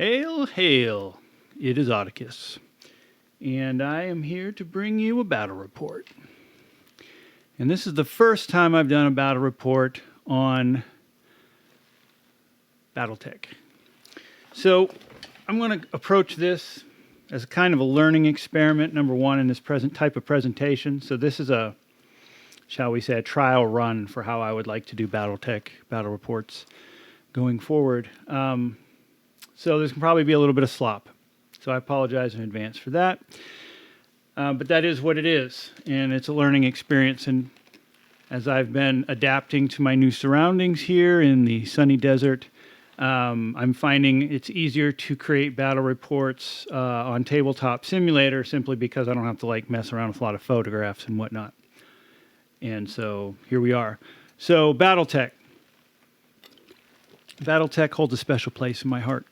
Hail, hail! It is Oedicus, and I am here to bring you a battle report. And this is the first time I've done a battle report on Battletech. So I'm going to approach this as a kind of a learning experiment, number one, in this present type of presentation. So this is a, shall we say, a trial run for how I would like to do Battletech battle reports going forward. So there's probably be a little bit of slop. So I apologize in advance for that. But that is what it is. And it's a learning experience. And as I've been adapting to my new surroundings here in the sunny desert, I'm finding it's easier to create battle reports on Tabletop Simulator simply because I don't have to like mess around with a lot of photographs and whatnot. And so here we are. So Battletech. Battletech holds a special place in my heart.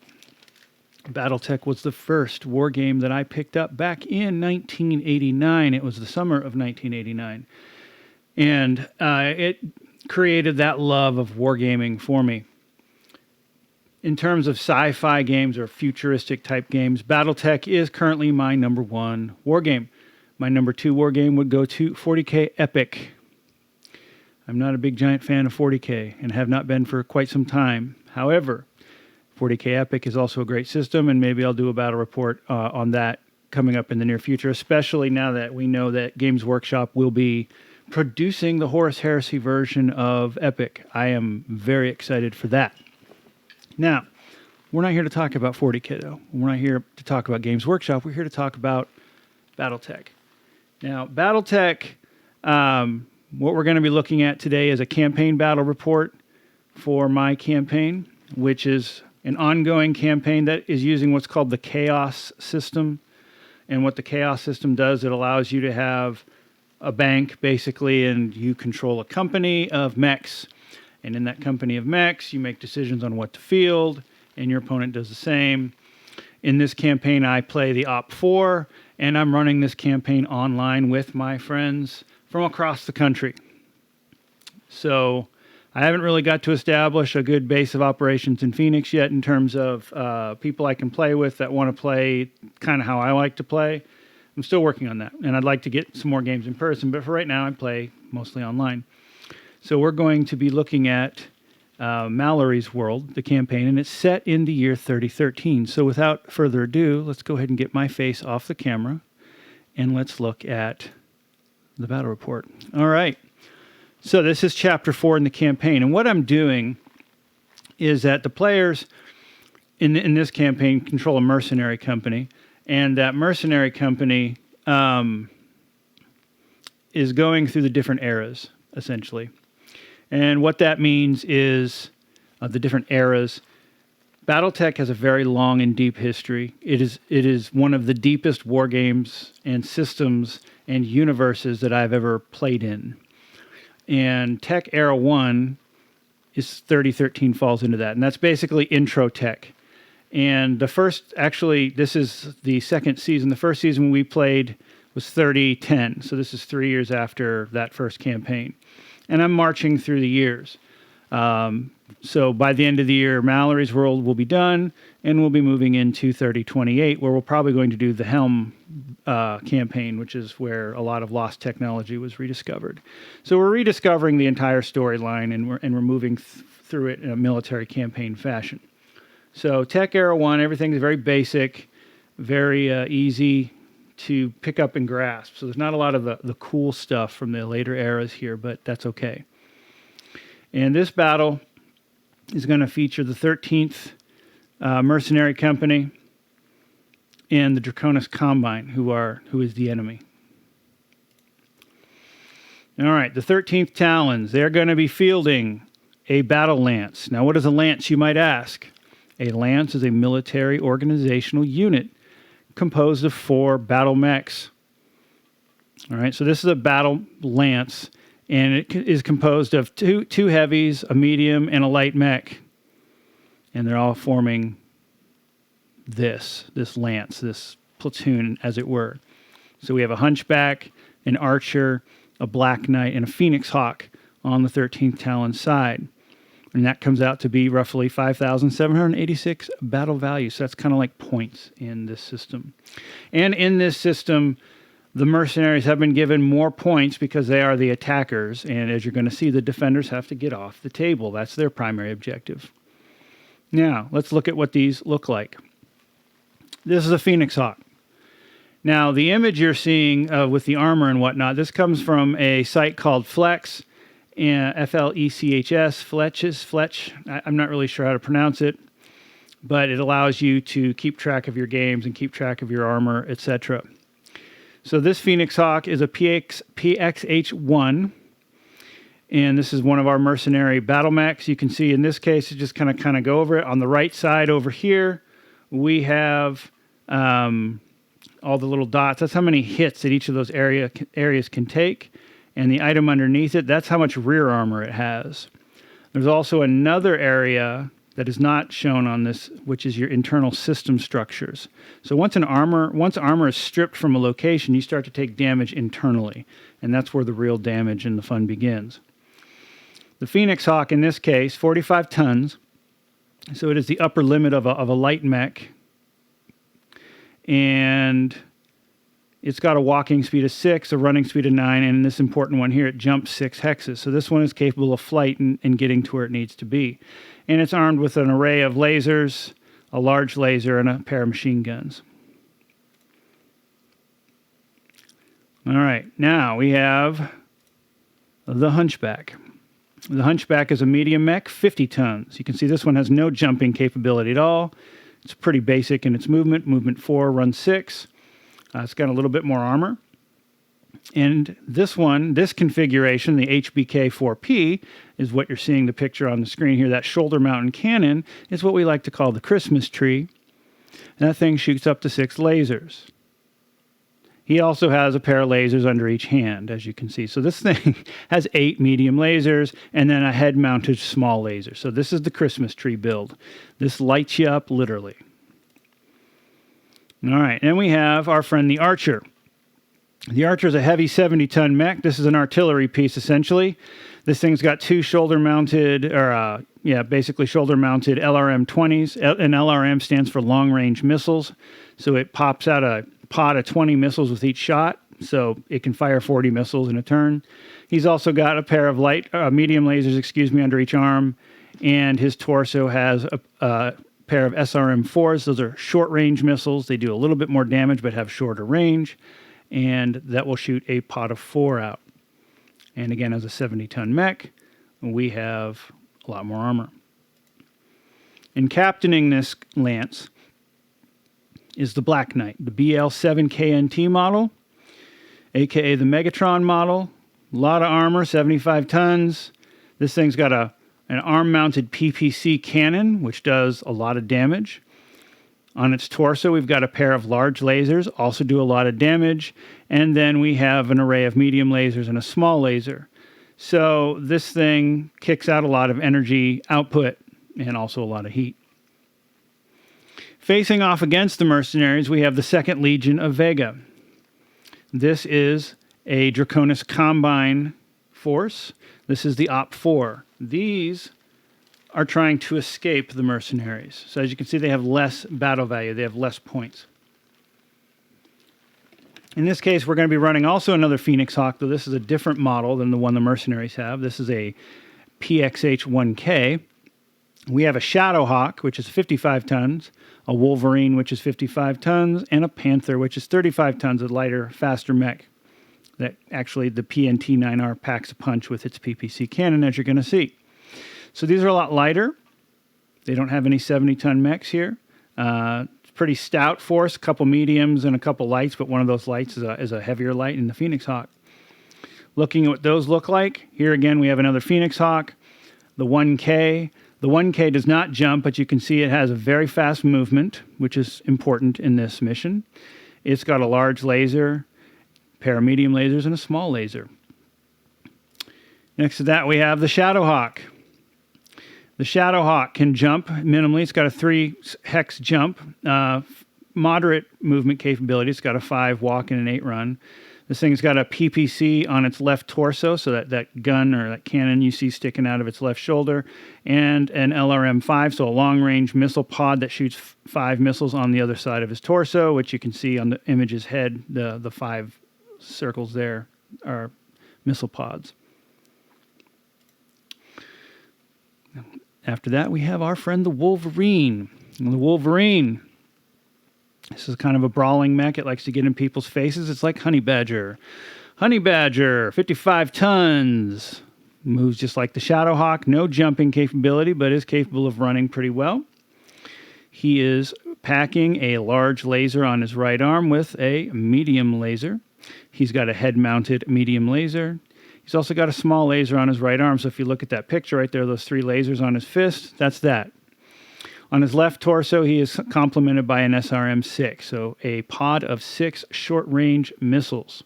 Battletech was the first war game that I picked up back in 1989. It was the summer of 1989. And it created that love of wargaming for me. In terms of sci-fi games or futuristic type games, Battletech is currently my number one war game. My number two war game would go to 40K Epic. I'm not a big giant fan of 40K and have not been for quite some time. However, 40K Epic is also a great system, and maybe I'll do a battle report on that coming up in the near future, especially now that we know that Games Workshop will be producing the Horus Heresy version of Epic. I am very excited for that. Now, we're not here to talk about 40K, though. We're not here to talk about Games Workshop. We're here to talk about Battletech. Now, Battletech, what we're going to be looking at today is a campaign battle report for my campaign, which is an ongoing campaign that is using what's called the Chaos system. And what the Chaos system does, it allows you to have a bank, basically, and you control a company of mechs. And in that company of mechs, you make decisions on what to field, and your opponent does the same. In this campaign, I play the Op 4, and I'm running this campaign online with my friends from across the country. So I haven't really got to establish a good base of operations in Phoenix yet in terms of people I can play with that want to play kind of how I like to play. I'm still working on that, and I'd like to get some more games in person, but for right now I play mostly online. So we're going to be looking at Mallory's World, the campaign, and it's set in the year 3013. So without further ado, let's go ahead and get my face off the camera, and let's look at the battle report. All right. So this is Chapter 4 in the campaign, and what I'm doing is that the players in this campaign control a mercenary company, and that mercenary company is going through the different eras, essentially. And what that means is the different eras. Battletech has a very long and deep history. It is one of the deepest war games and systems and universes that I've ever played in. And Tech Era 1 is 3013 falls into that. And that's basically intro tech. And the first, actually, this is the second season. The first season we played was 3010. So this is 3 years after that first campaign. And I'm marching through the years. So by the end of the year, Mallory's World will be done, and we'll be moving into 3028, where we're probably going to do the Helm campaign, which is where a lot of lost technology was rediscovered. So we're rediscovering the entire storyline, and we're moving through it in a military campaign fashion. So Tech Era 1, everything is very basic, very easy to pick up and grasp. So there's not a lot of the cool stuff from the later eras here, but that's okay. And this battle is going to feature the 13th Mercenary Company and the Draconis Combine, who is the enemy. All right, the 13th Talons, they're going to be fielding a battle lance. Now, what is a lance, you might ask? A lance is a military organizational unit composed of 4 battle mechs. All right, so this is a battle lance, and it is composed of two heavies, a medium, and a light mech. And they're all forming this lance, this platoon, as it were. So we have a hunchback, an archer, a black knight, and a phoenix hawk on the 13th Talon side. And that comes out to be roughly 5,786 battle value. So that's kind of like points in this system. And in this system, the mercenaries have been given more points because they are the attackers. And as you're going to see, the defenders have to get off the table. That's their primary objective. Now, let's look at what these look like. This is a Phoenix Hawk. Now, the image you're seeing with the armor and whatnot, this comes from a site called Flex. Flechs, Fletch. I'm not really sure how to pronounce it, but it allows you to keep track of your games and keep track of your armor, etc. So this Phoenix Hawk is a PXH1, and this is one of our mercenary battle mechs. You can see in this case, it just kind of go over it. On the right side over here, we have all the little dots. That's how many hits that each of those areas can take. And the item underneath it, that's how much rear armor it has. There's also another area that is not shown on this, which is your internal system structures. So once armor is stripped from a location, you start to take damage internally. And that's where the real damage and the fun begins. The Phoenix Hawk, in this case, 45 tons. So it is the upper limit of a light mech. And it's got a walking speed of 6, a running speed of 9, and this important one here, it jumps 6 hexes. So this one is capable of flight and getting to where it needs to be. And it's armed with an array of lasers, a large laser, and a pair of machine guns. All right, now we have the Hunchback. The Hunchback is a medium mech, 50 tons. You can see this one has no jumping capability at all. It's pretty basic in its movement. Movement 4, run 6. It's got a little bit more armor. And this one, this configuration, the HBK-4P, is what you're seeing the picture on the screen here. That shoulder-mounted cannon is what we like to call the Christmas tree. And that thing shoots up to 6 lasers. He also has a pair of lasers under each hand, as you can see. So this thing has 8 medium lasers and then a head-mounted small laser. So this is the Christmas tree build. This lights you up literally. All right, and we have our friend the Archer. The Archer is a heavy 70-ton mech. This is an artillery piece, essentially. This thing's got 2 shoulder-mounted, basically shoulder-mounted LRM-20s. An LRM stands for long-range missiles. So it pops out a pod of 20 missiles with each shot, so it can fire 40 missiles in a turn. He's also got a pair of medium lasers, under each arm, and his torso has a pair of SRM-4s. Those are short-range missiles. They do a little bit more damage but have shorter range, and that will shoot a pod of 4 out. And again, as a 70-ton mech, we have a lot more armor. In captaining this lance is the Black Knight, the BL7KNT model, aka the Megatron model. A lot of armor, 75 tons. This thing's got an arm-mounted PPC cannon, which does a lot of damage. On its torso, we've got a pair of large lasers, also do a lot of damage. And then we have an array of medium lasers and a small laser. So this thing kicks out a lot of energy output and also a lot of heat. Facing off against the mercenaries, we have the 2nd Legion of Vega. This is a Draconis Combine force. This is the Op-4. These are trying to escape the mercenaries. So as you can see, they have less battle value. They have less points. In this case, we're going to be running also another Phoenix Hawk, though this is a different model than the one the mercenaries have. This is a PXH-1K. We have a Shadow Hawk, which is 55 tons, a Wolverine, which is 55 tons, and a Panther, which is 35 tons, a lighter, faster mech. That actually, the PNT-9R packs a punch with its PPC cannon, as you're going to see. So these are a lot lighter. They don't have any 70-ton mechs here. It's pretty stout force, a couple mediums and a couple lights, but one of those lights is a heavier light in the Phoenix Hawk. Looking at what those look like, here again we have another Phoenix Hawk, the 1K. The 1K does not jump, but you can see it has a very fast movement, which is important in this mission. It's got a large laser, a pair of medium lasers, and a small laser. Next to that, we have the Shadow Hawk. The Shadow Hawk can jump minimally. It's got a 3-hex jump, moderate movement capability. It's got a 5 walk and an 8 run. This thing's got a PPC on its left torso, so that gun or that cannon you see sticking out of its left shoulder, and an LRM-5, so a long-range missile pod that shoots 5 missiles on the other side of his torso, which you can see on the image's head. The 5 circles there are missile pods. After that, we have our friend the Wolverine. And the Wolverine, this is kind of a brawling mech. It likes to get in people's faces. It's like Honey Badger. Honey Badger, 55 tons. Moves just like the Shadowhawk. No jumping capability, but is capable of running pretty well. He is packing a large laser on his right arm with a medium laser. He's got a head-mounted medium laser. He's also got a small laser on his right arm. So if you look at that picture right there, those 3 lasers on his fist, that's that. On his left torso, he is complemented by an SRM-6, so a pod of 6 short-range missiles.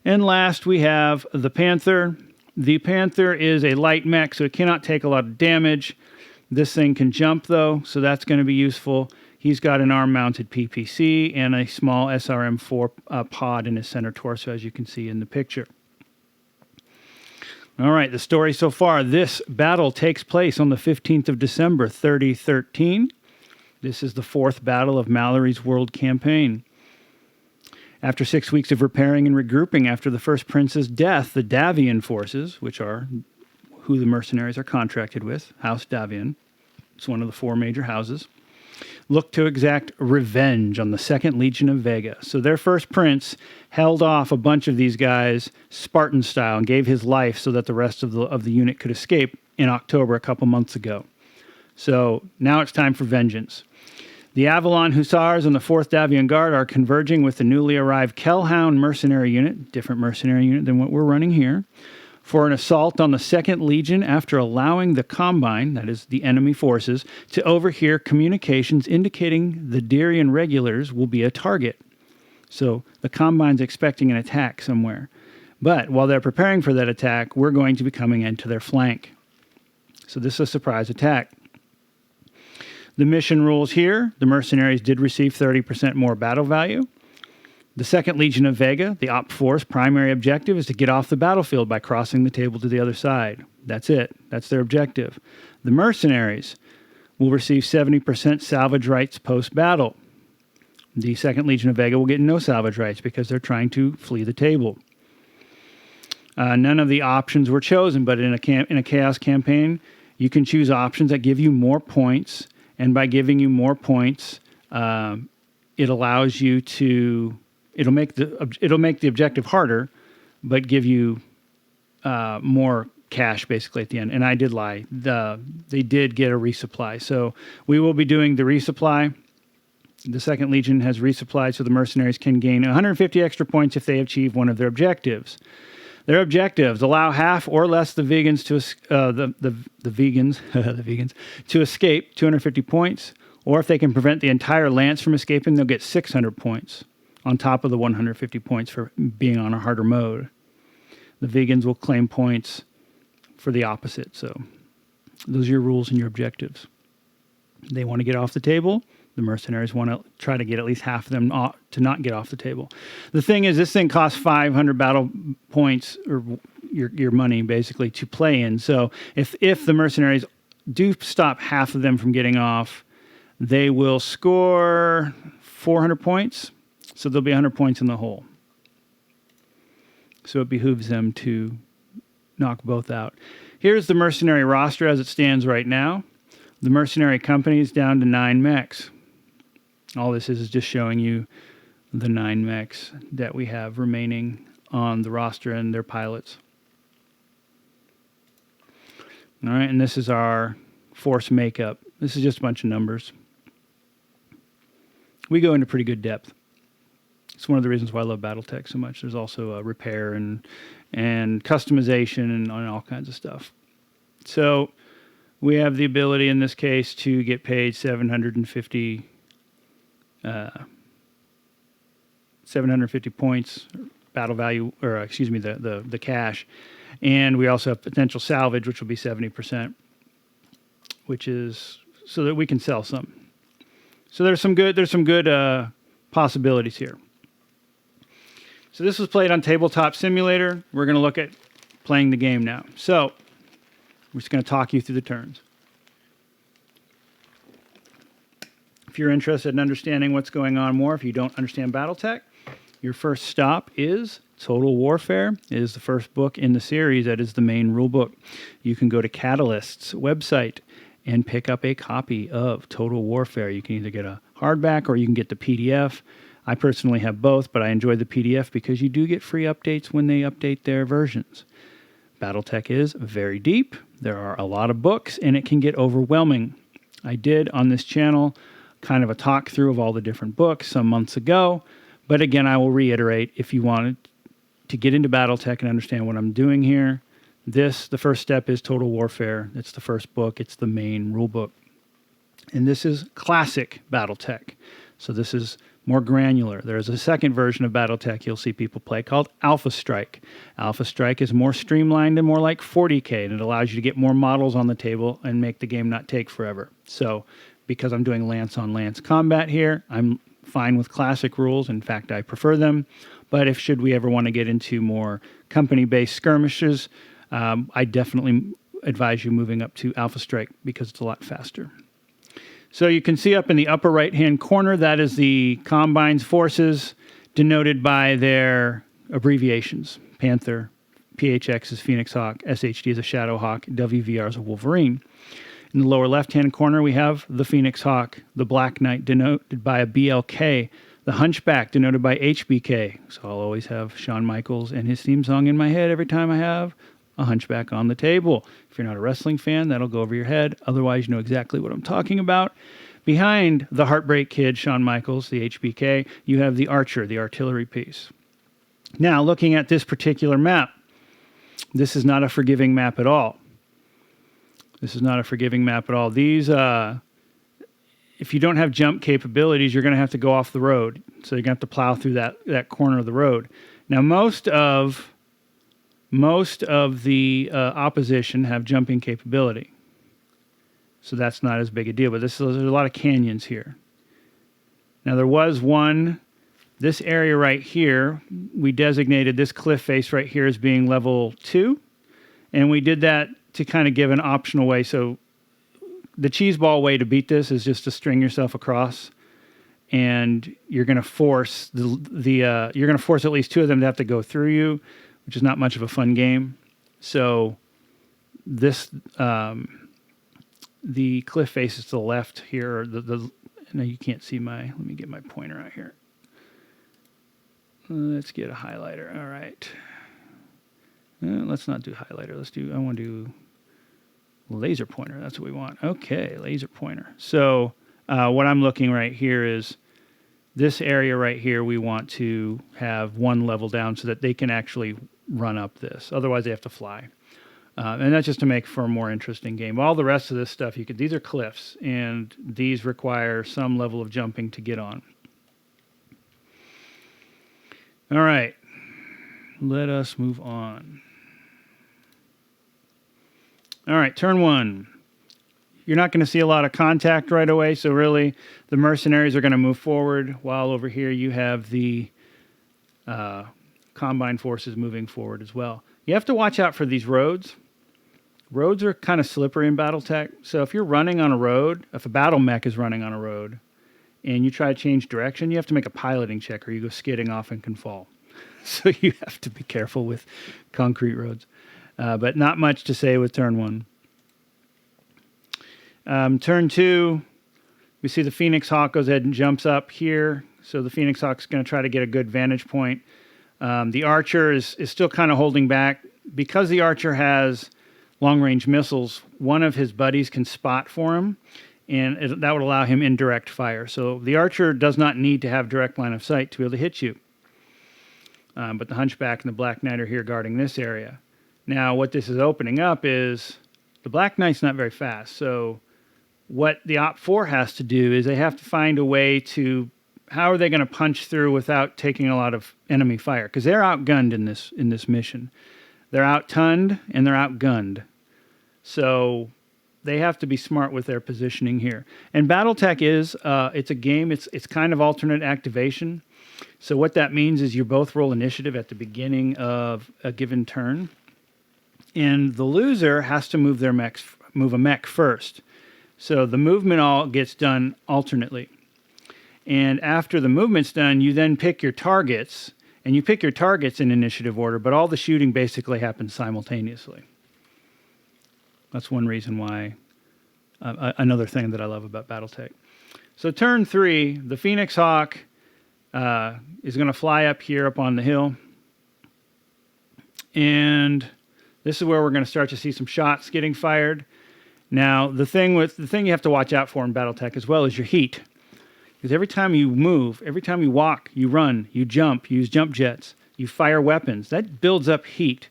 And last, we have the Panther. The Panther is a light mech, so it cannot take a lot of damage. This thing can jump, though, so that's going to be useful. He's got an arm-mounted PPC and a small SRM-4 pod in his center torso, as you can see in the picture. All right, the story so far. This battle takes place on the 15th of December, 3013. This is the 4th battle of Mallory's world campaign. After 6 weeks of repairing and regrouping after the first prince's death, the Davian forces, which are who the mercenaries are contracted with, House Davian, it's one of the 4 major houses, looked to exact revenge on the 2nd Legion of Vega. So their first prince held off a bunch of these guys Spartan style and gave his life so that the rest of the unit could escape in October a couple months ago. So now it's time for vengeance. The Avalon Hussars and the 4th Davian Guard are converging with the newly arrived Kellhound mercenary unit, different mercenary unit than what we're running here, for an assault on the 2nd Legion after allowing the Combine, that is the enemy forces, to overhear communications indicating the Darian regulars will be a target. So the Combine's expecting an attack somewhere. But while they're preparing for that attack, we're going to be coming into their flank. So this is a surprise attack. The mission rules here. The mercenaries did receive 30% more battle value. The 2nd Legion of Vega, the Op Force, primary objective is to get off the battlefield by crossing the table to the other side. That's it. That's their objective. The mercenaries will receive 70% salvage rights post-battle. The 2nd Legion of Vega will get no salvage rights because they're trying to flee the table. None of the options were chosen, but in a Chaos campaign, you can choose options that give you more points, and by giving you more points, it allows you to... It'll make the objective harder, but give you more cash basically at the end. And I did lie. They did get a resupply. So we will be doing the resupply. The 2nd Legion has resupplied, so the mercenaries can gain 150 extra points if they achieve one of their objectives. Their objectives: allow half or less the vegans to the vegans to escape, 250 points. Or if they can prevent the entire lance from escaping, they'll get 600 points. On top of the 150 points for being on a harder mode. The vegans will claim points for the opposite. So those are your rules and your objectives. They want to get off the table. The mercenaries want to try to get at least half of them to not get off the table. The thing is, this thing costs 500 battle points, or your money, basically, to play in. So if the mercenaries do stop half of them from getting off, they will score 400 points. So there'll be 100 points in the hole. So it behooves them to knock both out. Here's the mercenary roster as it stands right now. The mercenary company is down to 9 mechs. All this is just showing you the 9 mechs that we have remaining on the roster and their pilots. All right, and this is our force makeup. This is just a bunch of numbers. We go into pretty good depth. It's one of the reasons why I love Battletech so much. There's also repair and customization and all kinds of stuff. So we have the ability in this case to get paid 750 points battle value, or excuse me, the cash, and we also have potential salvage, which will be 70%, which is so that we can sell some. So there's some good possibilities here. So this was played on Tabletop Simulator. We're going to look at playing the game now. So we're just going to talk you through the turns. If you're interested in understanding what's going on more, if you don't understand Battletech, your first stop is Total Warfare. It is the first book in the series that is the main rule book. You can go to Catalyst's website and pick up a copy of Total Warfare. You can either get a hardback or you can get the PDF. I personally have both, but I enjoy the PDF because you do get free updates when they update their versions. Battletech is very deep. There are a lot of books, and it can get overwhelming. I did on this channel kind of a talk through of all the different books some months ago, but again, I will reiterate, if you wanted to get into Battletech and understand what I'm doing here, the first step is Total Warfare. It's the first book. It's the main rule book. And this is classic Battletech. So this is more granular. There's a second version of Battletech you'll see people play called Alpha Strike. Alpha Strike is more streamlined and more like 40K, and it allows you to get more models on the table and make the game not take forever. So because I'm doing lance-on-lance combat here, I'm fine with classic rules. In fact, I prefer them. But should we ever want to get into more company-based skirmishes, I definitely advise you moving up to Alpha Strike because it's a lot faster. So you can see up in the upper right-hand corner, that is the Combine's forces denoted by their abbreviations. Panther, PHX is Phoenix Hawk, SHD is a Shadow Hawk, WVR is a Wolverine. In the lower left-hand corner, we have the Phoenix Hawk, the Black Knight denoted by a BLK, the Hunchback denoted by HBK. So I'll always have Shawn Michaels and his theme song in my head every time I have a Hunchback on the table. If you're not a wrestling fan, that'll go over your head. Otherwise, you know exactly what I'm talking about. Behind the Heartbreak Kid, Shawn Michaels, the HBK, you have the Archer, the artillery piece. Now, looking at this particular map, this is not a forgiving map at all. This is not a forgiving map at all. These, if you don't have jump capabilities, you're going to have to go off the road. So you're going to have to plow through that corner of the road. Now, most of the opposition have jumping capability. So that's not as big a deal. But there's a lot of canyons here. Now, there was one, this area right here, we designated this cliff face right here as being level 2. And we did that to kind of give an optional way. So the cheeseball way to beat this is just to string yourself across, and you're going to force you're going to force at least 2 of them to have to go through you, which is not much of a fun game. So this the cliff face is to the left here. No, you can't see let me get my pointer out here. Let's get a highlighter. All right. Let's not do highlighter. I want to do laser pointer. That's what we want. Okay, laser pointer. So what I'm looking right here is this area right here. We want to have 1 level down so that they can actually run up this. Otherwise, they have to fly. And that's just to make for a more interesting game. All the rest of this stuff, these are cliffs, and these require some level of jumping to get on. All right, let us move on. All right, turn 1. You're not going to see a lot of contact right away, so really the mercenaries are going to move forward, while over here you have the Combine forces moving forward as well. You have to watch out for these roads. Roads are kind of slippery in Battletech, so if you're running on a road, if a battle mech is running on a road, and you try to change direction, you have to make a piloting check or you go skidding off and can fall. So you have to be careful with concrete roads. But not much to say with turn 1. Turn 2, we see the Phoenix Hawk goes ahead and jumps up here. So the Phoenix Hawk's going to try to get a good vantage point. The Archer is still kind of holding back. Because the Archer has long-range missiles, one of his buddies can spot for him, and that would allow him indirect fire. So the Archer does not need to have direct line of sight to be able to hit you. But the Hunchback and the Black Knight are here guarding this area. Now, what this is opening up is the Black Knight's not very fast. So what the Op 4 has to do is they have to find a way to, how are they going to punch through without taking a lot of enemy fire? Because they're outgunned in this mission. They're out-tunned and they're outgunned. So they have to be smart with their positioning here. And Battletech is, it's a game, it's kind of alternate activation. So what that means is you both roll initiative at the beginning of a given turn. And the loser has to move move a mech first. So the movement all gets done alternately. And after the movement's done, you then pick your targets, and you pick your targets in initiative order, but all the shooting basically happens simultaneously. That's one reason why, another thing that I love about Battletech. So turn 3, the Phoenix Hawk is going to fly up here up on the hill. And this is where we're going to start to see some shots getting fired. Now, the thing you have to watch out for in Battletech as well is your heat. Because every time you move, every time you walk, you run, you jump, you use jump jets, you fire weapons, that builds up heat.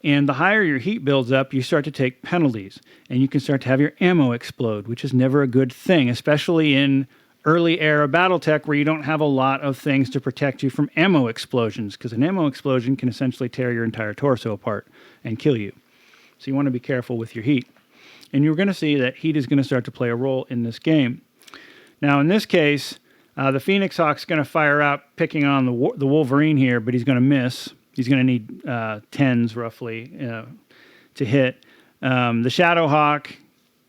And the higher your heat builds up, you start to take penalties. And you can start to have your ammo explode, which is never a good thing, especially in early era Battletech where you don't have a lot of things to protect you from ammo explosions, because an ammo explosion can essentially tear your entire torso apart and kill you. So you want to be careful with your heat. And you're going to see that heat is going to start to play a role in this game. Now, in this case, the Phoenix Hawk's going to fire out, picking on the Wolverine here, but he's going to miss. He's going to need 10s, roughly, to hit. The Shadow Hawk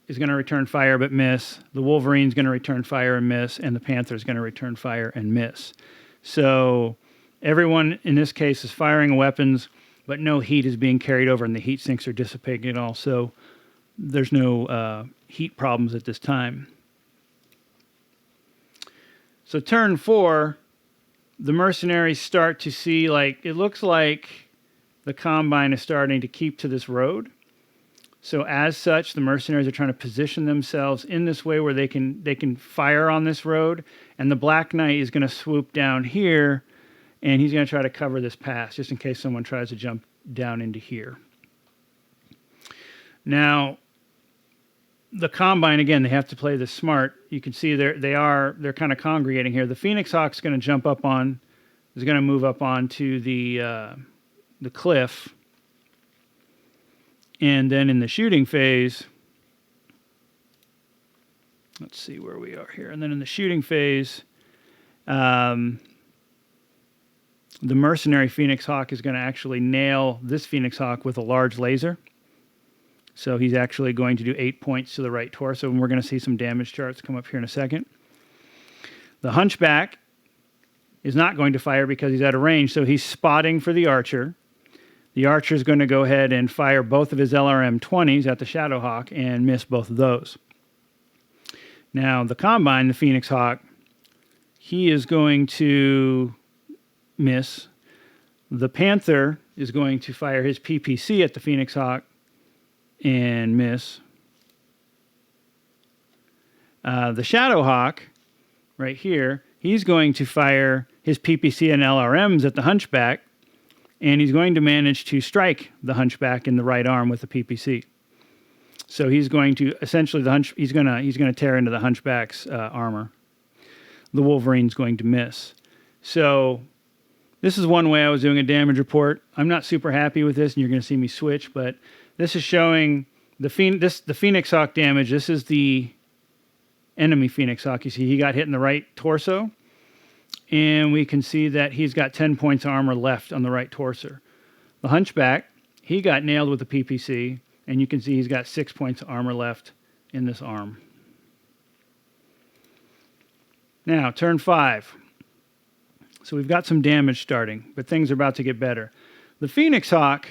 is going to return fire but miss. The Wolverine's going to return fire and miss. And the Panther's going to return fire and miss. So everyone, in this case, is firing weapons, but no heat is being carried over, and the heat sinks are dissipating at all. So there's no heat problems at this time. So turn 4, the mercenaries start to see, it looks like the Combine is starting to keep to this road. So as such, the mercenaries are trying to position themselves in this way where they can fire on this road. And the Black Knight is going to swoop down here, and he's going to try to cover this pass just in case someone tries to jump down into here. Now, the Combine, again, they have to play this smart. You can see they're kind of congregating here. The Phoenix Hawk's going to jump up is going to move up onto the cliff. And then in the shooting phase, let's see where we are here. And then in the shooting phase, the Mercenary Phoenix Hawk is going to actually nail this Phoenix Hawk with a large laser. So he's actually going to do 8 points to the right torso, and we're going to see some damage charts come up here in a second. The Hunchback is not going to fire because he's out of range, so he's spotting for the Archer. The Archer is going to go ahead and fire both of his LRM-20s at the Shadow Hawk and miss both of those. Now, the Combine, the Phoenix Hawk, he is going to miss. The Panther is going to fire his PPC at the Phoenix Hawk and miss. The Shadow Hawk, right here, he's going to fire his PPC and LRMs at the Hunchback, and he's going to manage to strike the Hunchback in the right arm with the PPC. So he's going to essentially he's going to tear into the Hunchback's armor. The Wolverine's going to miss. So this is one way I was doing a damage report. I'm not super happy with this, and you're going to see me switch, but this is showing the Phoenix Hawk damage. This is the enemy Phoenix Hawk. You see he got hit in the right torso. And we can see that he's got 10 points of armor left on the right torso. The Hunchback, he got nailed with the PPC. And you can see he's got 6 points of armor left in this arm. Now, turn 5. So we've got some damage starting, but things are about to get better. The Phoenix Hawk,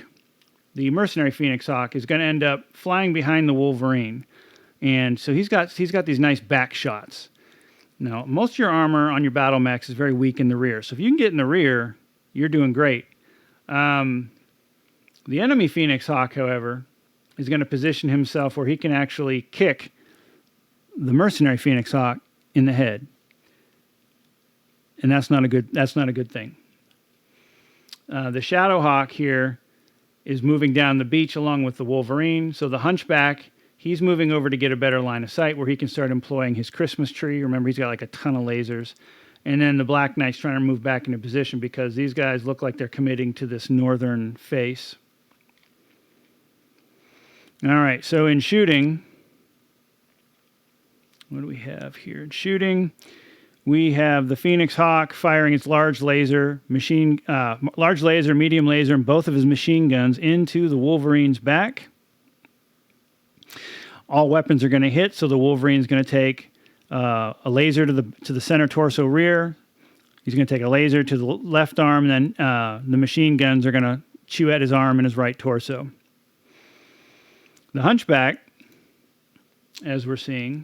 the Mercenary Phoenix Hawk, is going to end up flying behind the Wolverine. And so he's got these nice back shots. Now, most of your armor on your battle mechs is very weak in the rear. So if you can get in the rear, you're doing great. The enemy Phoenix Hawk, however, is going to position himself where he can actually kick the Mercenary Phoenix Hawk in the head. And that's not a good thing. The Shadow Hawk here is moving down the beach along with the Wolverine. So the Hunchback, he's moving over to get a better line of sight where he can start employing his Christmas tree. Remember, he's got like a ton of lasers. And then the Black Knight's trying to move back into position because these guys look like they're committing to this northern face. All right, so in shooting, What do we have here in shooting? We have the Phoenix Hawk firing its large laser, medium laser, and both of his machine guns into the Wolverine's back. All weapons are going to hit, so the Wolverine's going to take a laser to the center torso rear. He's going to take a laser to the left arm, and then the machine guns are going to chew at his arm and his right torso. The Hunchback, as we're seeing,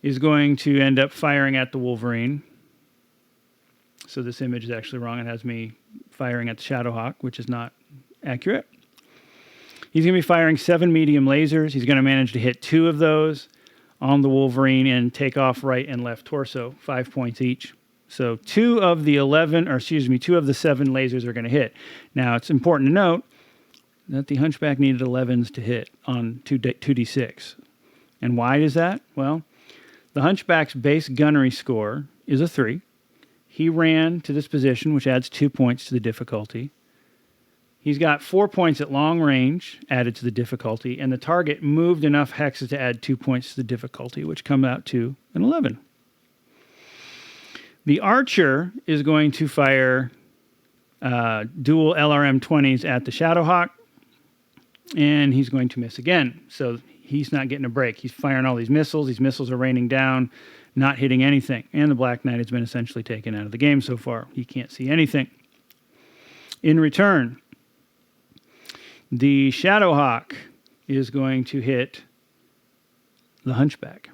is going to end up firing at the Wolverine. So this image is actually wrong. It has me firing at the Shadowhawk, which is not accurate. He's going to be firing 7 medium lasers. He's going to manage to hit 2 of those on the Wolverine and take off right and left torso, 5 points each. So 2 of the 7 lasers are going to hit. Now, it's important to note that the Hunchback needed 11s to hit on 2d6. And why is that? Well, the Hunchback's base gunnery score is a 3. He ran to this position, which adds 2 points to the difficulty. He's got 4 points at long range added to the difficulty, and the target moved enough hexes to add 2 points to the difficulty, which come out to an 11. The Archer is going to fire dual LRM-20s at the Shadowhawk, and he's going to miss again. So he's not getting a break. He's firing all these missiles. These missiles are raining down, not hitting anything. And the Black Knight has been essentially taken out of the game so far. He can't see anything. In return, the Shadowhawk is going to hit the Hunchback.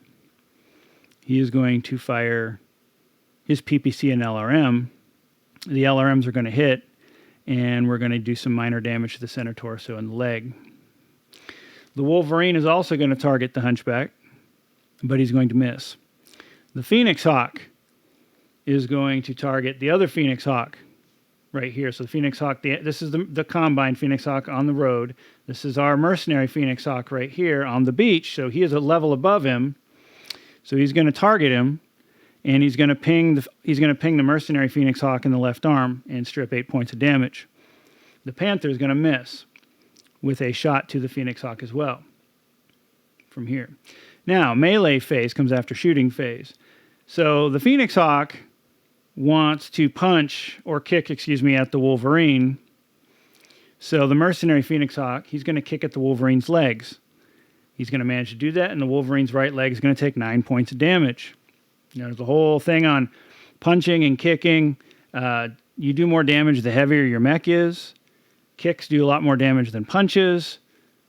He is going to fire his PPC and LRM. The LRMs are going to hit, and we're going to do some minor damage to the center torso and the leg. The Wolverine is also going to target the Hunchback, but he's going to miss. The Phoenix Hawk is going to target the other Phoenix Hawk right here. So the Phoenix Hawk, this is the combined Phoenix Hawk on the road. This is our mercenary Phoenix Hawk right here on the beach. So he is a level above him. So he's going to target him, and he's going to ping the mercenary Phoenix Hawk in the left arm and strip 8 points of damage. The Panther is going to miss with a shot to the Phoenix Hawk as well from here. Now, melee phase comes after shooting phase. So the Phoenix Hawk wants to punch or kick, at the Wolverine. So the mercenary Phoenix Hawk, he's going to kick at the Wolverine's legs. He's going to manage to do that, and the Wolverine's right leg is going to take 9 points of damage. You know, there's a whole thing on punching and kicking. You do more damage the heavier your mech is. Kicks do a lot more damage than punches.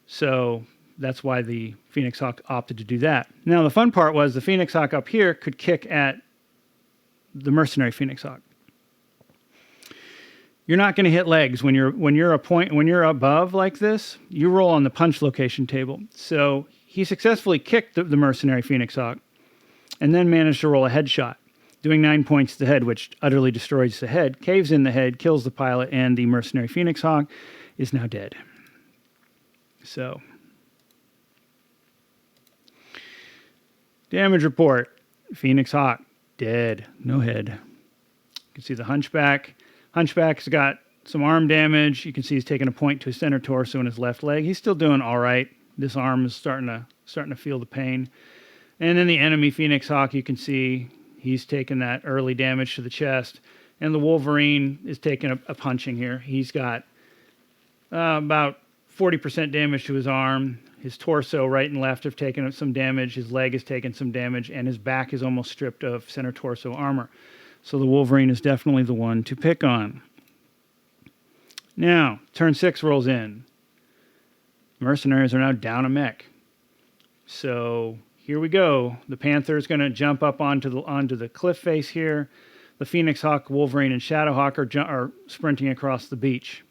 So that's why the Phoenix Hawk opted to do that. Now, the fun part was the Phoenix Hawk up here could kick at the mercenary Phoenix Hawk. You're not going to hit legs when you're above like this. You roll on the punch location table. So he successfully kicked the mercenary Phoenix Hawk, and then managed to roll a headshot, doing 9 points to the head, which utterly destroys the head, caves in the head, kills the pilot, and the mercenary Phoenix Hawk is now dead. So, damage report. Phoenix Hawk, dead, no head. You can see the Hunchback. Hunchback's got some arm damage. You can see he's taking a point to his center torso and his left leg. He's still doing all right. This arm is starting to feel the pain. And then the enemy Phoenix Hawk, you can see he's taking that early damage to the chest. And the Wolverine is taking a punching here. He's got about 40% damage to his arm. His torso, right and left, have taken some damage. His leg has taken some damage. And his back is almost stripped of center torso armor. So the Wolverine is definitely the one to pick on. Now, turn 6 rolls in. Mercenaries are now down a mech. So here we go. The Panther is going to jump up onto the cliff face here. The Phoenix Hawk, Wolverine, and Shadowhawk are sprinting across the beach.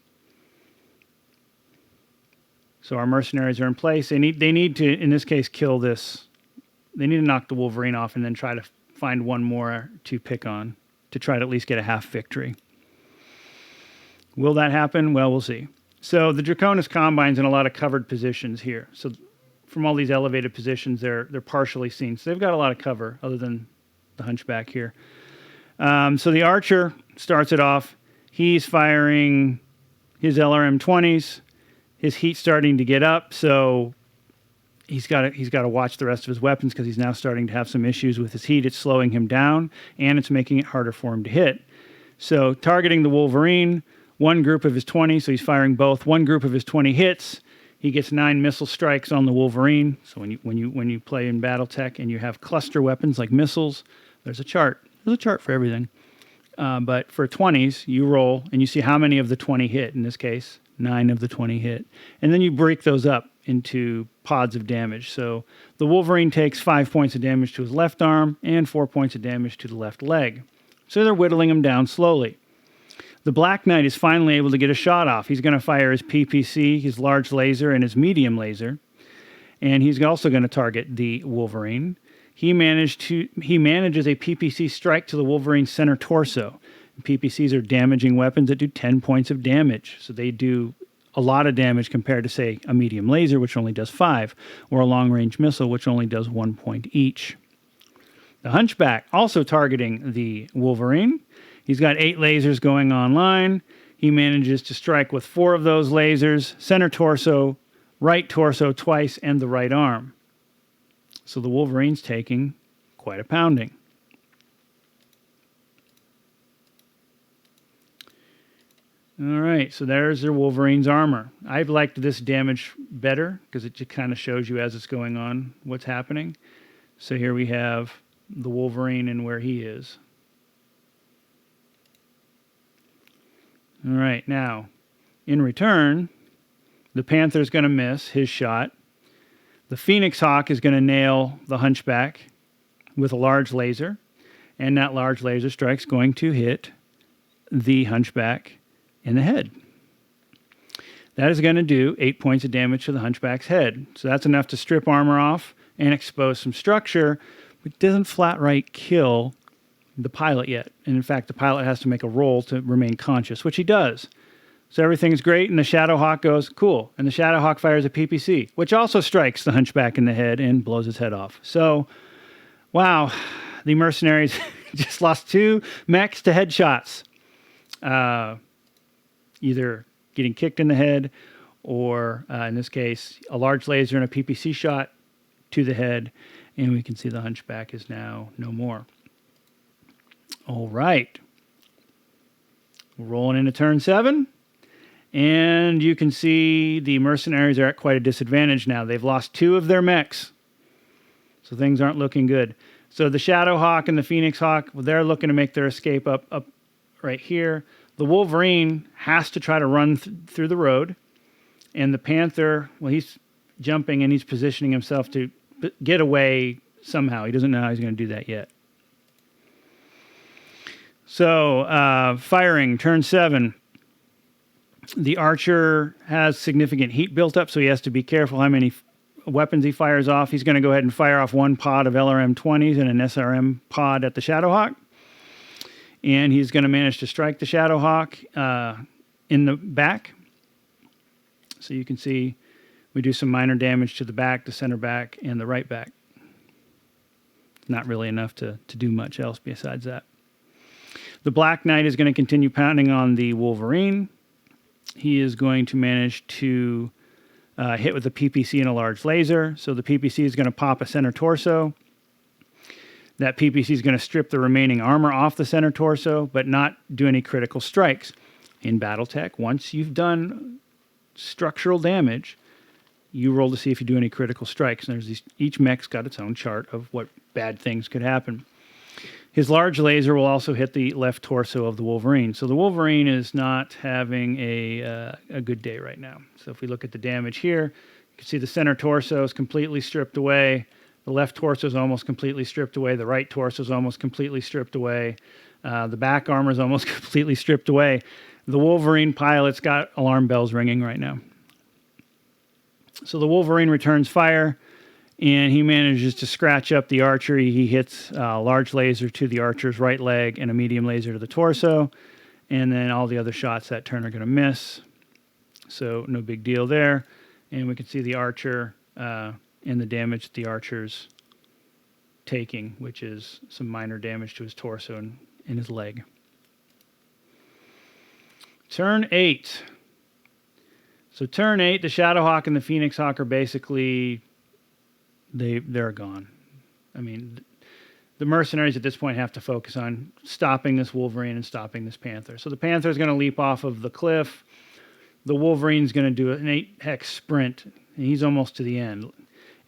So our mercenaries are in place. They need to, in this case, kill this. They need to knock the Wolverine off and then try to find one more to pick on to try to at least get a half victory. Will that happen? Well, we'll see. So the Draconis Combine's in a lot of covered positions here. So from all these elevated positions, they're partially seen. So they've got a lot of cover other than the Hunchback here. So the Archer starts it off. He's firing his LRM-20s. His heat's starting to get up, so he's got to watch the rest of his weapons because he's now starting to have some issues with his heat. It's slowing him down, and it's making it harder for him to hit. So targeting the Wolverine, one group of his 20, so he's firing both. One group of his 20 hits. He gets 9 missile strikes on the Wolverine. So when you play in Battletech and you have cluster weapons like missiles, there's a chart. There's a chart for everything. But for 20s, you roll and you see how many of the 20 hit. In this case, 9 of the 20 hit. And then you break those up into pods of damage. So the Wolverine takes 5 points of damage to his left arm and 4 points of damage to the left leg. So they're whittling him down slowly. The Black Knight is finally able to get a shot off. He's going to fire his PPC, his large laser, and his medium laser. And he's also going to target the Wolverine. He manages a PPC strike to the Wolverine's center torso. PPCs are damaging weapons that do 10 points of damage. So they do a lot of damage compared to, say, a medium laser, which only does 5, or a long-range missile, which only does 1 point each. The Hunchback, also targeting the Wolverine. He's got 8 lasers going online. He manages to strike with 4 of those lasers, center torso, right torso twice, and the right arm. So the Wolverine's taking quite a pounding. All right, so there's their Wolverine's armor. I've liked this damage better because it just kind of shows you as it's going on what's happening. So here we have the Wolverine and where he is. All right, now, in return, the Panther's going to miss his shot. The Phoenix Hawk is going to nail the Hunchback with a large laser, and that large laser strike's going to hit the Hunchback in the head. That is going to do 8 points of damage to the Hunchback's head. So that's enough to strip armor off and expose some structure, but doesn't flat right kill the pilot yet. And in fact, the pilot has to make a roll to remain conscious, which he does. So everything's great, and the Shadowhawk goes, cool. And the Shadowhawk fires a PPC, which also strikes the Hunchback in the head and blows his head off. So, wow, the Mercenaries just lost 2 mechs to headshots. Either getting kicked in the head or, in this case, a large laser and a PPC shot to the head. And we can see the Hunchback is now no more. All right. We're rolling into turn 7. And you can see the Mercenaries are at quite a disadvantage now. They've lost 2 of their mechs. So things aren't looking good. So the Shadowhawk and the Phoenix Hawk, well, they're looking to make their escape up right here. The Wolverine has to try to run through the road. And the Panther, well, he's jumping and he's positioning himself to get away somehow. He doesn't know how he's going to do that yet. So, firing, turn 7. The Archer has significant heat built up, so he has to be careful how many weapons he fires off. He's going to go ahead and fire off 1 pod of LRM-20s and an SRM pod at the Shadowhawk. And he's going to manage to strike the Shadowhawk in the back. So you can see we do some minor damage to the back, the center back, and the right back. Not really enough to do much else besides that. The Black Knight is going to continue pounding on the Wolverine. He is going to manage to hit with a PPC and a large laser. So the PPC is going to pop a center torso. That PPC is going to strip the remaining armor off the center torso, but not do any critical strikes. In Battletech, once you've done structural damage, you roll to see if you do any critical strikes. And each mech's got its own chart of what bad things could happen. His large laser will also hit the left torso of the Wolverine. So the Wolverine is not having a good day right now. So if we look at the damage here, you can see the center torso is completely stripped away. The left torso is almost completely stripped away. The right torso is almost completely stripped away. The back armor is almost completely stripped away. The Wolverine pilot's got alarm bells ringing right now. So the Wolverine returns fire, and he manages to scratch up the Archer. He hits a large laser to the Archer's right leg and a medium laser to the torso. And then all the other shots that turn are going to miss. So no big deal there. And we can see the Archer and the damage the Archer's taking, which is some minor damage to his torso and his leg. Turn 8. So turn 8, the Shadowhawk and the Phoenix Hawk are basically they're gone. I mean, the mercenaries at this point have to focus on stopping this Wolverine and stopping this Panther. So the Panther is going to leap off of the cliff. The Wolverine's going to do an 8-hex sprint, and he's almost to the end.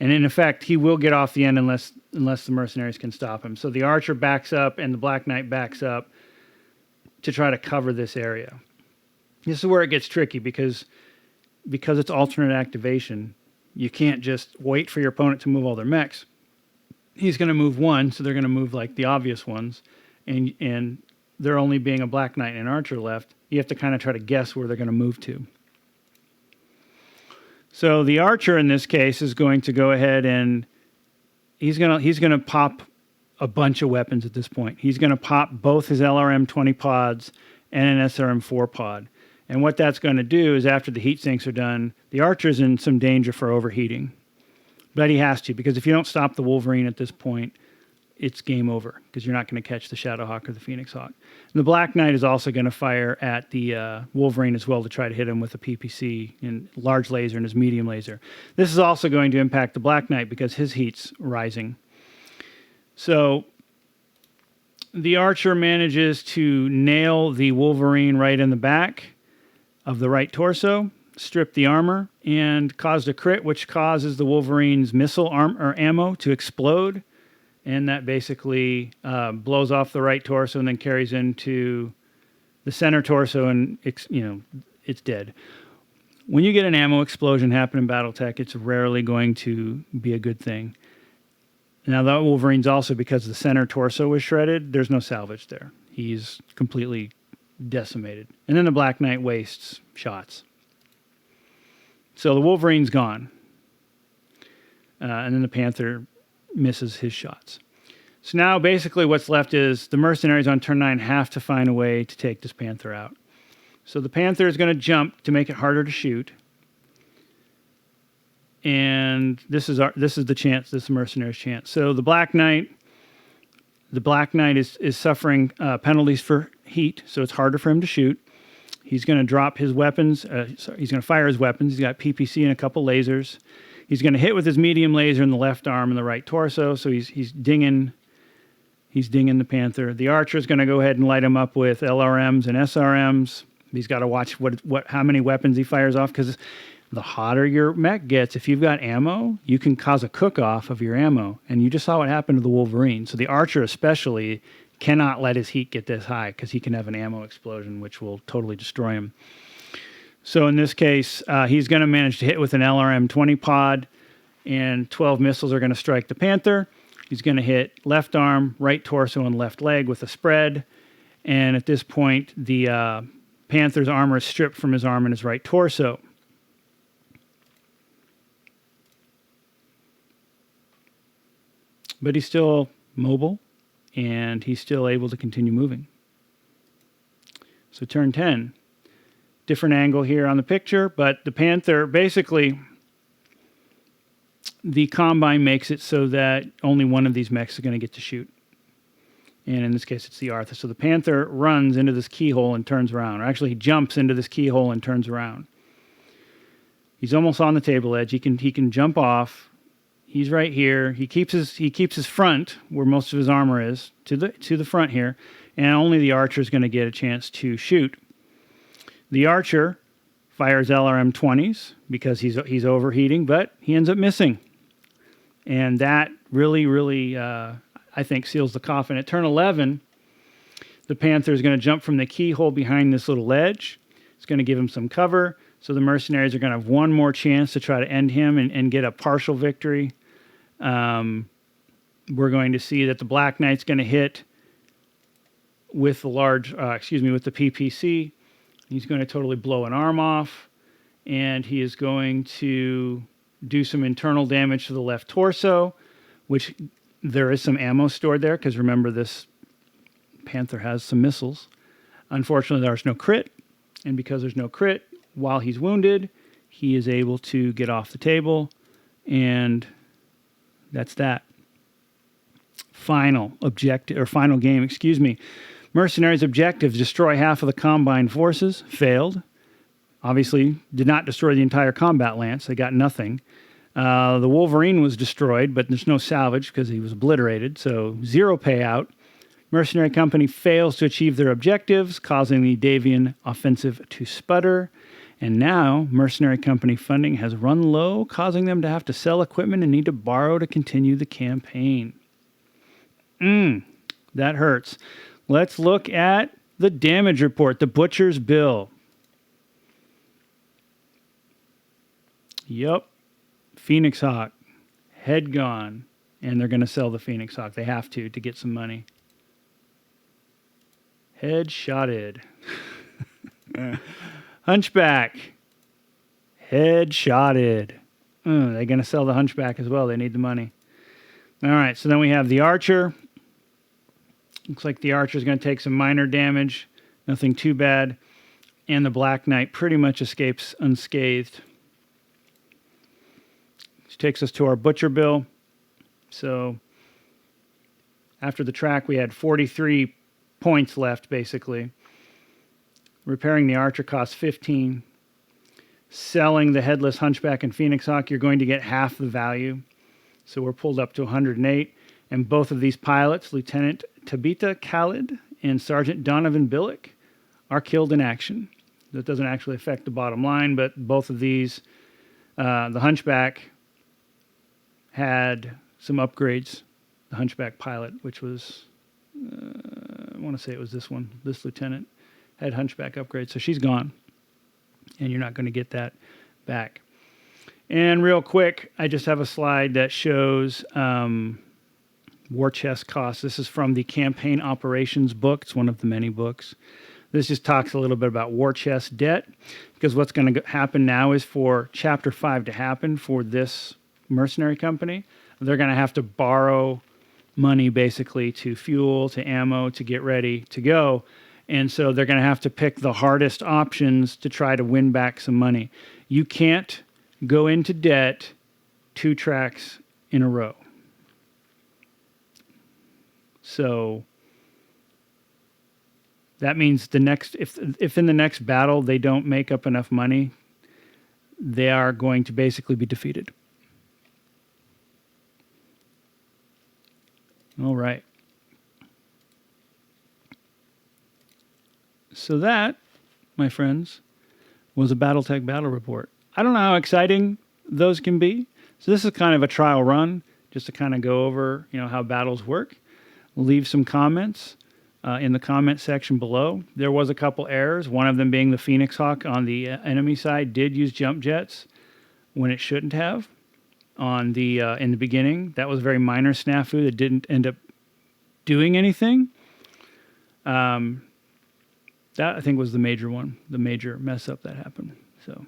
And in effect, he will get off the end unless the mercenaries can stop him. So the Archer backs up and the Black Knight backs up to try to cover this area. This is where it gets tricky because it's alternate activation. You can't just wait for your opponent to move all their mechs. He's going to move one, so they're going to move like the obvious ones, and there only being a Black Knight and an Archer left, you have to kind of try to guess where they're going to move to. So the Archer in this case is going to go ahead and he's going to pop a bunch of weapons at this point. He's going to pop both his LRM 20 pods and an SRM 4 pod. And what that's going to do is after the heat sinks are done, the Archer's in some danger for overheating. But he has to, because if you don't stop the Wolverine at this point, it's game over, because you're not going to catch the Shadowhawk or the Phoenix Hawk. And the Black Knight is also going to fire at the Wolverine as well to try to hit him with a PPC and large laser and his medium laser. This is also going to impact the Black Knight because his heat's rising. So the Archer manages to nail the Wolverine right in the back of the right torso, strip the armor, and caused a crit, which causes the Wolverine's missile or ammo to explode. And that basically blows off the right torso and then carries into the center torso, and it's dead. When you get an ammo explosion happen in Battletech, it's rarely going to be a good thing. Now, that Wolverine's also, because the center torso was shredded, there's no salvage there. He's completely decimated. And then the Black Knight wastes shots. So the Wolverine's gone. And then the Panther misses his shots. So now basically what's left is the mercenaries on turn 9 have to find a way to take this Panther out. So the Panther is going to jump to make it harder to shoot. And this is the chance, this mercenary's chance. So the Black Knight is suffering penalties for heat, so it's harder for him to shoot. He's going to drop his weapons. He's going to fire his weapons. He's got PPC and a couple lasers. He's going to hit with his medium laser in the left arm and the right torso, so he's dinging the Panther. The Archer is going to go ahead and light him up with LRMs and SRMs. He's got to watch how many weapons he fires off, because the hotter your mech gets, if you've got ammo, you can cause a cook-off of your ammo. And you just saw what happened to the Wolverine. So the Archer especially cannot let his heat get this high, because he can have an ammo explosion, which will totally destroy him. So in this case, he's going to manage to hit with an LRM 20 pod, and 12 missiles are going to strike the Panther. He's going to hit left arm, right torso, and left leg with a spread. And at this point, the Panther's armor is stripped from his arm and his right torso. But he's still mobile, and he's still able to continue moving. So turn 10. Different angle here on the picture, but the Panther, basically, the Combine makes it so that only one of these mechs is going to get to shoot. And in this case, it's the Arthur. So the Panther runs into this keyhole and turns around. Or actually, he jumps into this keyhole and turns around. He's almost on the table edge. He can jump off. He's right here. He keeps his front, where most of his armor is, to the front here. And only the Archer is going to get a chance to shoot. The Archer fires LRM 20s because he's overheating, but he ends up missing. And that really, I think, seals the coffin. At turn 11, the Panther is going to jump from the keyhole behind this little ledge. It's going to give him some cover. So the mercenaries are going to have one more chance to try to end him and get a partial victory. We're going to see that the Black Knight's going to hit with the with the PPC. He's going to totally blow an arm off, and he is going to do some internal damage to the left torso, which there is some ammo stored there, because remember, this Panther has some missiles. Unfortunately, there's no crit, and because there's no crit, while he's wounded, he is able to get off the table, and that's that. Final game. Mercenaries' objectives: destroy half of the Combine forces. Failed. Obviously, did not destroy the entire combat lance. They got nothing. The Wolverine was destroyed, but there's no salvage because he was obliterated, so 0 payout. Mercenary Company fails to achieve their objectives, causing the Davian offensive to sputter. And now, Mercenary Company funding has run low, causing them to have to sell equipment and need to borrow to continue the campaign. That hurts. Let's look at the damage report, the Butcher's Bill. Yup. Phoenix Hawk. Head gone. And they're going to sell the Phoenix Hawk. They have to get some money. Head shotted. Hunchback. Head shotted. They're going to sell the Hunchback as well. They need the money. All right, so then we have the Archer. Looks like the Archer is going to take some minor damage. Nothing too bad. And the Black Knight pretty much escapes unscathed. Which takes us to our Butcher Bill. So after the track, we had 43 points left, basically. Repairing the Archer costs 15. Selling the Headless Hunchback and Phoenix Hawk, you're going to get half the value. So we're pulled up to 108. And both of these pilots, Lieutenant Tabitha Khalid and Sergeant Donovan Billick, are killed in action. That doesn't actually affect the bottom line, but both of these, the Hunchback had some upgrades. The Hunchback pilot, which was, I want to say it was this one, this lieutenant, had Hunchback upgrades. So she's gone, and you're not going to get that back. And real quick, I just have a slide that shows war chest costs. This is from the Campaign Operations book. It's one of the many books. This just talks a little bit about war chest debt, because what's going to happen now is for Chapter 5 to happen for this mercenary company, they're going to have to borrow money basically to fuel, to ammo, to get ready to go. And so they're going to have to pick the hardest options to try to win back some money. You can't go into debt 2 tracks in a row. So that means the next, if in the next battle they don't make up enough money, they are going to basically be defeated. All right. So that, my friends, was a Battletech battle report. I don't know how exciting those can be. So this is kind of a trial run, just to kind of go over, how battles work. Leave some comments in the comment section below. There was a couple errors, one of them being the Phoenix Hawk on the enemy side did use jump jets when it shouldn't have. On the in the beginning, that was a very minor snafu that didn't end up doing anything. That I think was the major one, the major mess up that happened. So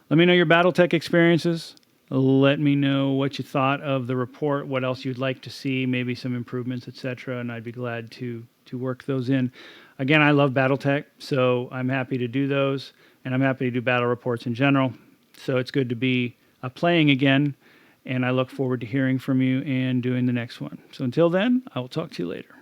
let me know your Battletech experiences. Let me know what you thought of the report, what else you'd like to see, maybe some improvements, etc. And I'd be glad to work those in. Again, I love Battletech, so I'm happy to do those, and I'm happy to do battle reports in general. So it's good to be playing again, and I look forward to hearing from you and doing the next one. So until then, I will talk to you later.